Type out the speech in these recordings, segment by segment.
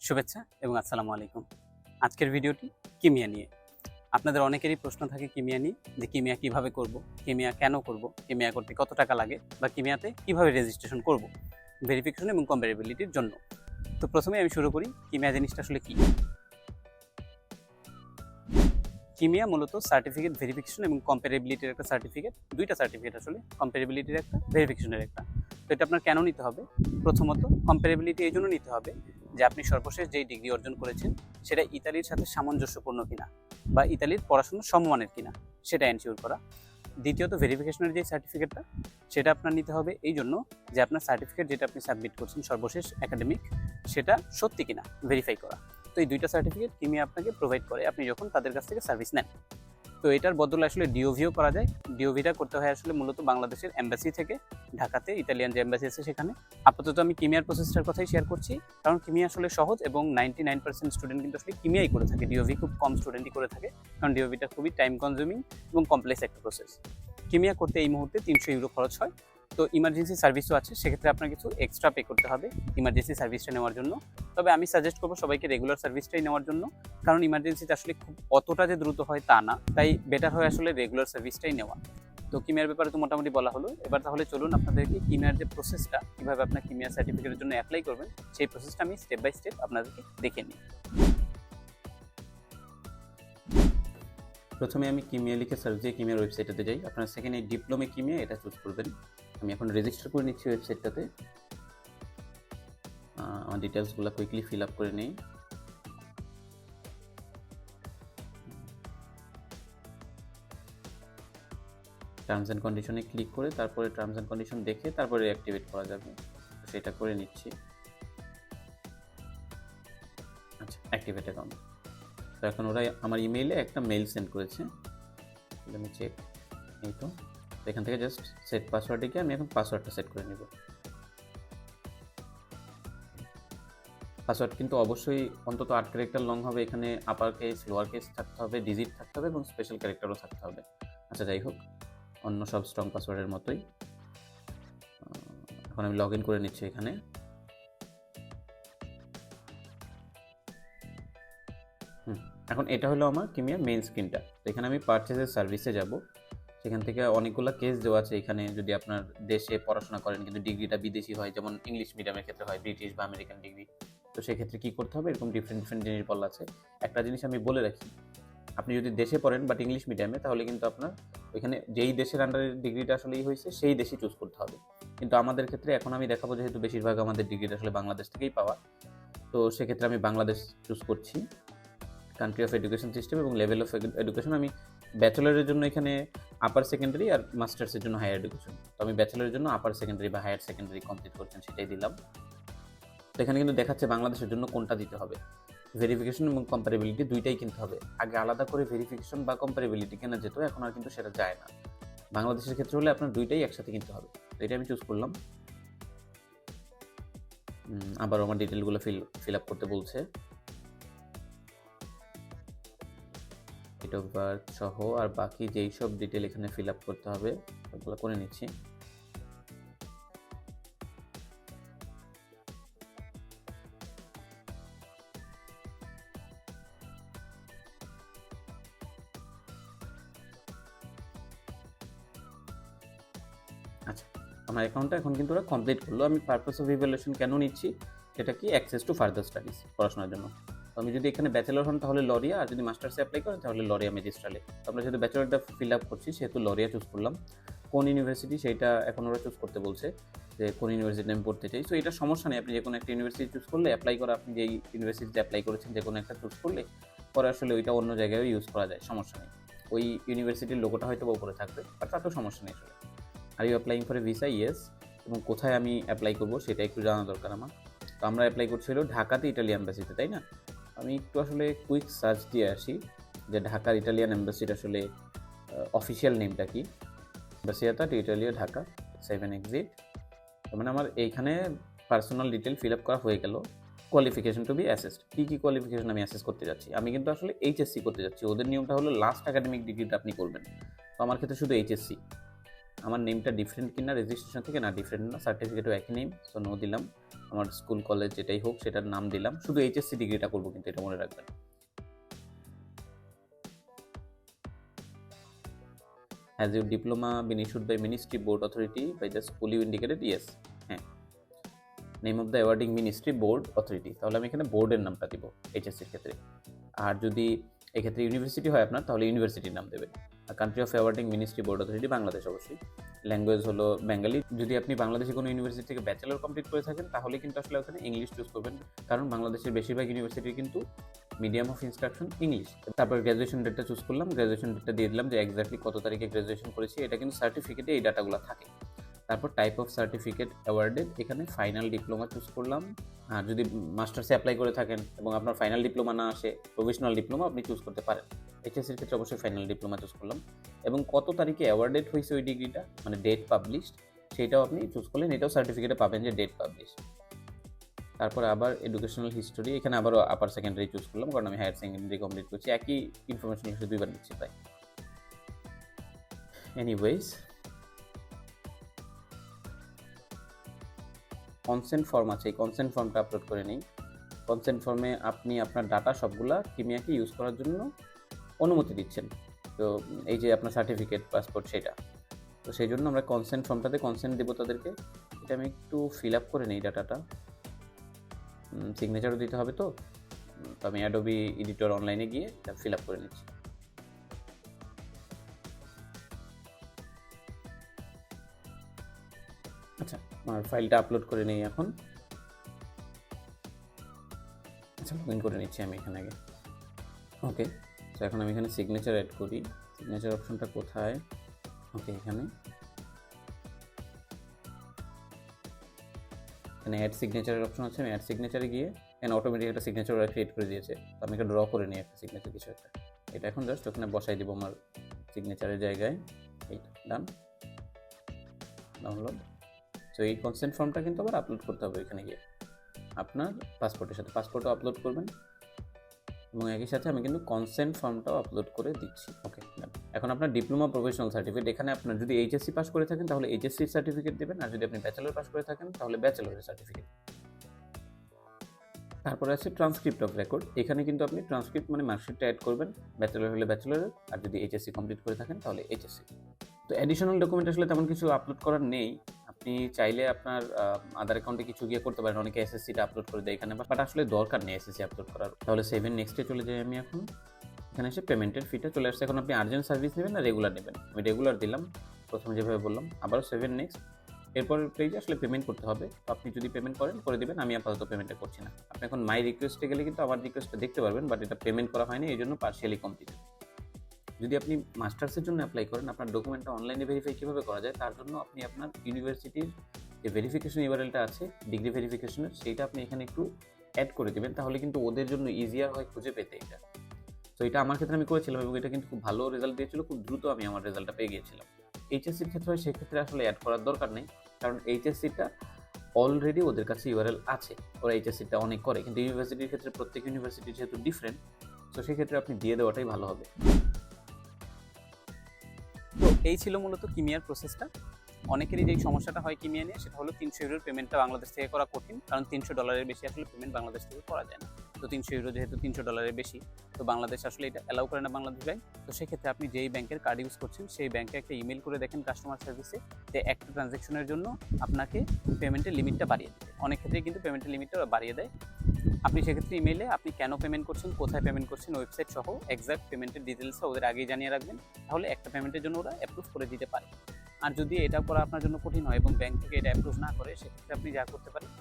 শুভেচ্ছা এবং আসসালামু আলাইকুম। আজকের ভিডিওটি কিমিয়া নিয়ে। আপনাদের অনেকেরই প্রশ্ন থাকে কিমিয়া নিয়ে, যে কিমিয়া কিভাবে করব, কিমিয়া কেন করব, কিমিয়া করতে কত টাকা লাগে, বা কিমিয়াতে কিভাবে রেজিস্ট্রেশন করব ভেরিফিকেশন এবং কম্পারেবিলিটির জন্য। তো প্রথমে আমি শুরু করি কিমিয়া জিনিসটা আসলে কি। কিমিয়া মূলত সার্টিফিকেট ভেরিফিকেশন এবং কম্পারেবিলিটির একটা সার্টিফিকেট, দুইটা সার্টিফিকেট আসলে, কম্পারেবিলিটির একটা, ভেরিফিকেশনের একটা। তো এটা আপনার কেন নিতে হবে? প্রথমত কম্পারেবিলিটি এই জন্য নিতে হবে যে আপনি সর্বশেষ যেই ডিগ্রি অর্জন করেছেন সেটা ইতালির সাথে সামঞ্জস্যপূর্ণ কিনা, বা ইতালির পড়াশোনার সমমানের কিনা, সেটা এনশিওর করা। দ্বিতীয়ত ভেরিফিকেশনের যে সার্টিফিকেটটা, সেটা আপনার নিতে হবে এই জন্য যে আপনার সার্টিফিকেট যেটা আপনি সাবমিট করছেন সর্বশেষ একাডেমিক, সেটা সত্যি কিনা ভেরিফাই করা। তো এই দুইটা সার্টিফিকেট কিমিয়া আপনাকে প্রোভাইড করে আপনি যখন তাদের কাছ থেকে সার্ভিস নেন। তো এটার বদলে আসলে ডিওভিও করা যায়। ডিওভিটা করতে হয় আসলে মূলত বাংলাদেশের এম্বাসি থেকে, ঢাকাতে ইতালিয়ান যে এম্বাসি আছে সেখানে। আপাতত আমি কিমিয়ার প্রসেসটার কথাই শেয়ার করছি, কারণ কিমিয়া আসলে সহজ এবং 99% স্টুডেন্ট কিন্তু আসলে কিমিয়াই করে থাকে, ডিওভি খুব কম স্টুডেন্টই করে থাকে, কারণ ডিওভিটা খুবই টাইম কনজিউমিং এবং কমপ্লেক্স একটা প্রসেস। কিমিয়া করতে এই মুহূর্তে 300 ইউরো খরচ হয়। তো ইমার্জেন্সি সার্ভিসও আছে, সেক্ষেত্রে আপনার কিছু এক্সট্রা পে করতে হবে ইমার্জেন্সি সার্ভিসটা নেওয়ার জন্য। তবে আমি সাজেস্ট করবো সবাইকে রেগুলার সার্ভিসটাই নেওয়ার জন্য, কারণ ইমার্জেন্সিতে আসলে খুব অতটা যে দ্রুত হয় তা না, তাই বেটার হয় আসলে রেগুলার সার্ভিসটাই নেওয়া। তো কিমিয়ার ব্যাপারে তো মোটামুটি বলা হলো। এবার তাহলে চলুন আপনাদেরকে কিমিয়ার যে প্রসেসটা, কীভাবে আপনার কিমিয়ার সার্টিফিকেটের জন্য অ্যাপ্লাই করবেন, সেই প্রসেসটা আমি স্টেপ বাই স্টেপ আপনাদেরকে দেখে নিই। প্রথমে আমি কিমিয়া লিখে সার্চ দিয়ে কিমিয়ার ওয়েবসাইটটাতে যাই। আপনারা সেখানে ডিপ্লোমে কিমিয়া এটা চুজ করবেন। আমি এখন রেজিস্টার করে নিচ্ছি ওয়েবসাইটটাতে। আমার ডিটেলসগুলো কুইকলি ফিল আপ করে নিই। টার্মস অ্যান্ড কন্ডিশনে ক্লিক করে তারপরে টার্মস অ্যান্ড কন্ডিশন দেখে তারপরে অ্যাক্টিভেট করা যাবে, সেটা করে নিচ্ছি। আচ্ছা, অ্যাক্টিভেট অ্যাকাউন্ট। তো এখন ওরা আমার ইমেইলে একটা মেইল সেন্ড করেছে, আমি চেক। এই তো এখান থেকে জাস্ট সেট পাসওয়ার্ডে গিয়ে আমি এখন পাসওয়ার্ডটা সেট করে নেব। পাসওয়ার্ড কিন্তু অবশ্যই অন্তত 8 ক্যারেক্টার লং হবে। এখানে আপার কেস, লোয়ার কেস থাকতে হবে, ডিজিট থাকতে হবে এবং স্পেশাল ক্যারেক্টারও থাকতে হবে। আচ্ছা, যাই হোক, অন্য সব স্ট্রং পাসওয়ার্ডের মতোই। এখন আমি লগ ইন করে নিচ্ছি এখানে। এখন এটা হলো আমার কিমিয়ার মেইন স্ক্রিনটা। তো এখানে আমি পারচেজের সার্ভিসে যাব। সেখান থেকে অনেকগুলো কেস দেওয়া আছে এখানে। যদি আপনার দেশে পড়াশোনা করেন কিন্তু ডিগ্রিটা বিদেশি হয়, যেমন ইংলিশ মিডিয়ামের ক্ষেত্রে হয়, ব্রিটিশ বা আমেরিকান ডিগ্রি, তো সেক্ষেত্রে কী করতে হবে, এরকম ডিফারেন্ট জিনিস বলা আছে। একটা জিনিস আমি বলে রাখি, আপনি যদি দেশে পড়েন বাট ইংলিশ মিডিয়ামে, তাহলে কিন্তু আপনার ওইখানে যেই দেশের আন্ডারে ডিগ্রিটা আসলেই হয়েছে সেই দেশই চুজ করতে হবে। কিন্তু আমাদের ক্ষেত্রে এখন আমি দেখাবো, যেহেতু বেশিরভাগ আমাদের ডিগ্রিটা আসলে বাংলাদেশ থেকেই পাওয়া, তো সেক্ষেত্রে আমি বাংলাদেশ চুজ করছি। কান্ট্রি অফ এডুকেশন সিস্টেম এবং লেভেল অফ এডুকেশন আমি ব্যাচেলারের জন্য এখানে আপার সেকেন্ডারি, আর মাস্টার্সের জন্য হায়ার এডুকেশন। তো আমি ব্যাচেলারের জন্য আপার সেকেন্ডারি বা হায়ার সেকেন্ডারি কমপ্লিট করছেন, সেটাই দিলাম। তো এখানে কিন্তু দেখাচ্ছে বাংলাদেশের জন্য কোনটা দিতে হবে। ভেরিফিকেশন এবং কম্পারেবিলিটি দুইটাই কিনতে হবে। আগে আলাদা করে ভেরিফিকেশন বা কম্পারেবিলিটি কেনা যেত, এখন আর কিন্তু সেটা যায় না। বাংলাদেশের ক্ষেত্রে হলে আপনার দুইটাই একসাথে কিনতে হবে। তো এটা আমি চুজ করলাম। আবার আমার ডিটেলগুলো ফিল আপ করতে বলছে। ডেট অফ বার্থ সহ আর বাকি যেই সব ডিটেল এখানে ফিল আপ করতে হবে সবগুলো করে নিচ্ছি। আচ্ছা, আমার অ্যাকাউন্টটা এখন কিন্তু ওরা কমপ্লিট করলো। আমি পারপাস অফ ইভ্যালুয়েশন কেন নিচ্ছি, সেটা কি অ্যাক্সেস টু ফার্দার স্টাডিজ, পড়াশোনার জন্য। তো আমি যদি এখানে ব্যাচেলর হন তাহলে লরিয়া, আর যদি মাস্টার্সে অ্যাপ্লাই করেন তাহলে লরিয়া ম্যাজিস্ট্রালে। তো আমরা যেহেতু ব্যাচেলরটা ফিল আপ করছি সেহেতু লরিয়া চুজ করলাম। কোন ইউনিভার্সিটি সেইটা এখন ওরা চুজ করতে বলছে, যে কোন ইউনিভার্সিটি আমি পড়তে চাই। সো এটা সমস্যা নেই, আপনি যে কোনো একটা ইউনিভার্সিটি চুজ করলে অ্যাপ্লাই করা, আপনি যেই ইউনিভার্সিটিতে অ্যাপ্লাই করেছেন যে কোনো একটা চুজ করলে পরে আসলে ওইটা অন্য জায়গায় ইউজ করা যায়, সমস্যা নেই। ওই ইউনিভার্সিটির লোগোটা হয়তো উপরে থাকবে, আর তাতেও সমস্যা নেই আসলে। Are you applying for a visa? Yes. এবং কোথায় আমি অ্যাপ্লাই করবো সেটা একটু জানা দরকার আমার। তো আমরা অ্যাপ্লাই করছিল ঢাকাতে ইটালিয়ান এম্বাসিতে, তাই না? আমি একটু আসলে কুইক সার্চ দিয়ে আসি যে ঢাকার ইটালিয়ান এম্বাসির আসলে অফিসিয়াল নেমটা কি। এম্বাসিয়াতা টু ইটালিয়া ঢাকা 7 এক্সিট। তার মানে আমার এইখানে পার্সোনাল ডিটেল ফিল আপ করা হয়ে গেল। কোয়ালিফিকেশন টু বি অ্যাসেসড, কী কোয়ালিফিকেশন আমি অ্যাসেস করতে যাচ্ছি। আমি কিন্তু আসলে এইচএসসি করতে যাচ্ছি। ওদের নিয়মটা হলো লাস্ট একাডেমিক ডিগ্রিটা আপনি করবেন, তো আমার ক্ষেত্রে শুধু এইচএসসি। আমার নেমটা ডিফারেন্ট কিনা রেজিস্ট্রেশন থেকে, না ডিফারেন্ট না, সার্টিফিকেটও একই নেম, সো নো দিলাম। আমার স্কুল কলেজ যেটাই হোক সেটার নাম দিলাম, শুধু এইচএসসি ডিগ্রিটা করবো কিন্তু, এটা মনে রাখবেন। Has your diploma been issued by Ministry Board Authority by the school you indicated? Yes. হ্যাঁ, name of the awarding ministry board authority, তাহলে আমি এখানে বোর্ডের নামটা দিব এইচএসসির ক্ষেত্রে। আর যদি এক্ষেত্রে ইউনিভার্সিটি হয় আপনার, তাহলে ইউনিভার্সিটির নাম দেবেন। আর country of awarding ministry board authority Bangladesh অবশ্যই, ল্যাঙ্গুয়েজ হলো বেঙ্গলি। যদি আপনি বাংলাদেশে কোনো ইউনিভার্সিটি থেকে ব্যাচেলর কমপ্লিট করে থাকেন তাহলে কিন্তু আসলে ওখানে ইংলিশ চুজ করবেন, কারণ বাংলাদেশের বেশিরভাগ ইউনিভার্সিটির কিন্তু মিডিয়াম অফ ইনস্ট্রাকশন ইংলিশ। তারপর গ্র্যাজুয়েশন ডেটটা চুজ করলাম, গ্র্যাজুয়েশন ডেটটা দিয়ে দিলাম যে এক্স্যাক্টলি কত তারিখে গ্র্যাজুয়েশন করেছি, এটা কিন্তু সার্টিফিকেটে এই ডাটাগুলো থাকে। তারপর টাইপ অফ সার্টিফিকেট অ্যাওয়ার্ডেড, এখানে ফাইনাল ডিপ্লোমা চুজ করলাম। আর যদি মাস্টার্সে অ্যাপ্লাই করে থাকেন এবং আপনার ফাইনাল ডিপ্লোমা না আসে, প্রফেশনাল ডিপ্লোমা আপনি চুজ করতে পারেন। এইচএসসির ক্ষেত্রে অবশ্যই ফাইনাল ডিপ্লোমা চুজ করলাম, এবং কত তারিখে অ্যাওয়ার্ডেড হয়েছে ওই ডিগ্রিটা, মানে ডেট পাবলিশড, সেইটাও আপনি চুজ করলেন। এটাও সার্টিফিকেটে পাবেন যে ডেট পাবলিশ। তারপর আবার এডুকেশনাল হিস্টোরি, এখানে আবারও আপার সেকেন্ডারি চুজ করলাম, কারণ আমি হায়ার সেকেন্ডারি কমপ্লিট করছি। একই ইনফরমেশন এসে দুইবার দিচ্ছি প্রায়। এনিওয়েজ, কনসেন্ট ফর্ম আছে, এই কনসেন্ট ফর্মটা আপলোড করে নিই। কনসেন্ট ফর্মে আপনি আপনার ডাটা সবগুলা কিমিয়াকে ইউজ করার জন্য অনুমতি দিচ্ছেন। তো এই যে আপনার সার্টিফিকেট, পাসপোর্ট, সেটা, তো সেই জন্য আমরা কনসেন্ট ফর্মটাতে কনসেন্ট দেবো তাদেরকে। এটা আমি একটু ফিল আপ করে নিই ডাটাটা, সিগনেচারও দিতে হবে। তো আমি অ্যাডোবি এডিটর অনলাইনে গিয়ে এটা ফিল আপ করে নিচ্ছি। আচ্ছা, আমার ফাইলটা আপলোড করে নিই এখন। আচ্ছা, লগ ইন করে নিচ্ছি আমি এখানে আগে। ওকে, তো এখন আমি এখানে সিগনেচার অ্যাড করি। সিগনেচার অপশনটা কোথায়? ওকে, এখানে অ্যাড সিগনেচারের অপশন আছে। আমি অ্যাড সিগনেচারে গিয়ে এখানে অটোমেটিক একটা সিগনেচার ক্রিয়েট করে দিয়েছে। তো আমি একটা ড্র করে নিই একটা সিগনেচার কিছু একটা, এটা এখন জাস্ট ওখানে বসাই দিব আমার সিগনেচারের জায়গায়। এইটা ডান, ডাউনলোড। তো এই কনসেন্ট ফর্মটা কিন্তু আবার আপলোড করতে হবে এখানে গিয়ে আপনার পাসপোর্টের সাথে, পাসপোর্টও আপলোড করবেন, এবং একই সাথে আমি কিন্তু কনসেন্ট ফর্মটাও আপলোড করে দিচ্ছি। ওকে, এখন আপনার ডিপ্লোমা প্রফেশনাল সার্টিফিকেট, এখানে আপনার যদি এইচএসসি পাস করে থাকেন তাহলে এইচএসসির সার্টিফিকেট দেবেন, আর যদি আপনি ব্যাচেলর পাস করে থাকেন তাহলে ব্যাচেলরের সার্টিফিকেট। তারপরে আছে ট্রান্সক্রিপ্ট অফ রেকর্ড, এখানে কিন্তু আপনি ট্রান্সক্রিপ্ট মানে মার্কশিটটা অ্যাড করবেন, ব্যাচেলর হলে ব্যাচেলরের, আর যদি এইচএসসি কমপ্লিট করে থাকেন তাহলে এইচএসসি। তো অ্যাডিশনাল ডকুমেন্ট আসলে তেমন কিছু আপলোড করার নেই। আপনি চাইলে আপনার আধার অ্যাকাউন্টে কিছু গিয়ে করতে পারেন, অনেকে এসএসসিটা আপলোড করে দেয় এখানে, বাট আসলে দরকার নেই এসএসসি আপলোড করার। তাহলে 7 নেক্সটে চলে যাই আমি এখন। এখানে এসে পেমেন্টের ফিটা চলে আসছে। এখন আপনি আর্জেন্ট সার্ভিস নেবেন না রেগুলার নেবেন? আমি রেগুলার দিলাম, প্রথমে যেভাবে বললাম। আবারও 7 নেক্সট। এরপর পেজে আসলে পেমেন্ট করতে হবে, তো আপনি যদি পেমেন্ট করেন করে দেবেন, আমি আপাতত পেমেন্টটা করছি না। আপনি এখন মাই রিকোয়েস্টে গেলে কিন্তু আমার রিকোয়েস্টটা দেখতে পারবেন, বাট এটা পেমেন্ট করা হয়নি, এই জন্য পার্শিয়ালি কমপ্লিট। যদি আপনি মাস্টার্সের জন্য অ্যাপ্লাই করেন, আপনার ডকুমেন্টটা অনলাইনে ভেরিফাই কীভাবে করা যায়, তার জন্য আপনি আপনার ইউনিভার্সিটির যে ভেরিফিকেশন ইউআরএলটা আছে ডিগ্রি ভেরিফিকেশনের, সেইটা আপনি এখানে একটু অ্যাড করে দেবেন, তাহলে কিন্তু ওদের জন্য ইজিয়ার হয় খুঁজে পেতে এটা। তো এটা আমার ক্ষেত্রে আমি করেছিলাম এবং এটা কিন্তু খুব ভালো রেজাল্ট দিয়েছিল, খুব দ্রুত আমি আমার রেজাল্টটা পেয়ে গিয়েছিলাম। এইচএসসির ক্ষেত্রে হয়, সেক্ষেত্রে আসলে অ্যাড করার দরকার নেই, কারণ এইচএসসিটা অলরেডি ওদের কাছে ইউআরএল আছে, ওরা এইচএসসিটা অনেক করে। কিন্তু ইউনিভার্সিটির ক্ষেত্রে প্রত্যেক ইউনিভার্সিটি যেহেতু ডিফারেন্ট, তো সেক্ষেত্রে আপনি দিয়ে দেওয়াটাই ভালো হবে। তো এই ছিল মূলত কিমিয়ার প্রসেসটা। অনেকেরই যেই সমস্যাটা হয় কিমিয়া নিয়ে, সেটা হলো 300 ইউরোর পেমেন্টটা বাংলাদেশ থেকে করা কঠিন, কারণ $300 বেশি আসলে পেমেন্ট বাংলাদেশ থেকে করা যায় না। তো 300 ইউরো যেহেতু $300 বেশি, তো বাংলাদেশ আসলে এটা অ্যালাউ করে না বাংলাদেশ ব্যাংক। তো সেক্ষেত্রে আপনি যেই ব্যাংকের কার্ড ইউজ করছেন সেই ব্যাংকে একটা ইমেল করে দেখেন কাস্টমার সার্ভিসে, যে একটা ট্রানজ্যাকশনের জন্য আপনাকে পেমেন্টের লিমিটটা বাড়িয়ে দেবে। অনেক ক্ষেত্রেই কিন্তু পেমেন্টের লিমিটটা বাড়িয়ে দেয়। আপনি সেক্ষেত্রে ইমেলে আপনি কেন পেমেন্ট করছেন, কোথায় পেমেন্ট করছেন, ওয়েবসাইট সহ এক্সাক্ট পেমেন্টের ডিটেলসটা ওদের আগেই জানিয়ে রাখবেন, তাহলে একটা পেমেন্টের জন্য ওরা অ্যাপ্রুভ করে দিতে পারে। আর যদি এটা করা আপনার জন্য কঠিন হয় এবং ব্যাংক থেকে এটা অ্যাপ্রুভ না করে, সেক্ষেত্রে আপনি যা করতে পারেন,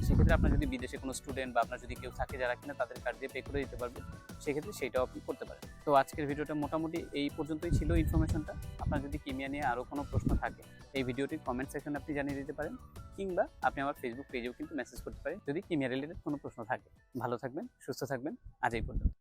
সেক্ষেত্রে আপনার যদি বিদেশে কোনো স্টুডেন্ট বা আপনার যদি কেউ থাকে যারা কিনা তাদের কার্ড দিয়ে পে করে দিতে পারবেন, সেক্ষেত্রে সেটাও আপনি করতে পারেন। তো আজকের ভিডিওটা মোটামুটি এই পর্যন্তই ছিল ইনফরমেশনটা। আপনার যদি কিমিয়া নিয়ে আরও কোনো প্রশ্ন থাকে, এই ভিডিওটির কমেন্ট সেকশনে আপনি জানিয়ে দিতে পারেন, কিংবা আপনি আমার ফেসবুক পেজেও কিন্তু মেসেজ করতে পারেন যদি কিমিয়া রিলেটেড কোনো প্রশ্ন থাকে। ভালো থাকবেন, সুস্থ থাকবেন, আজ এই পর্যন্ত।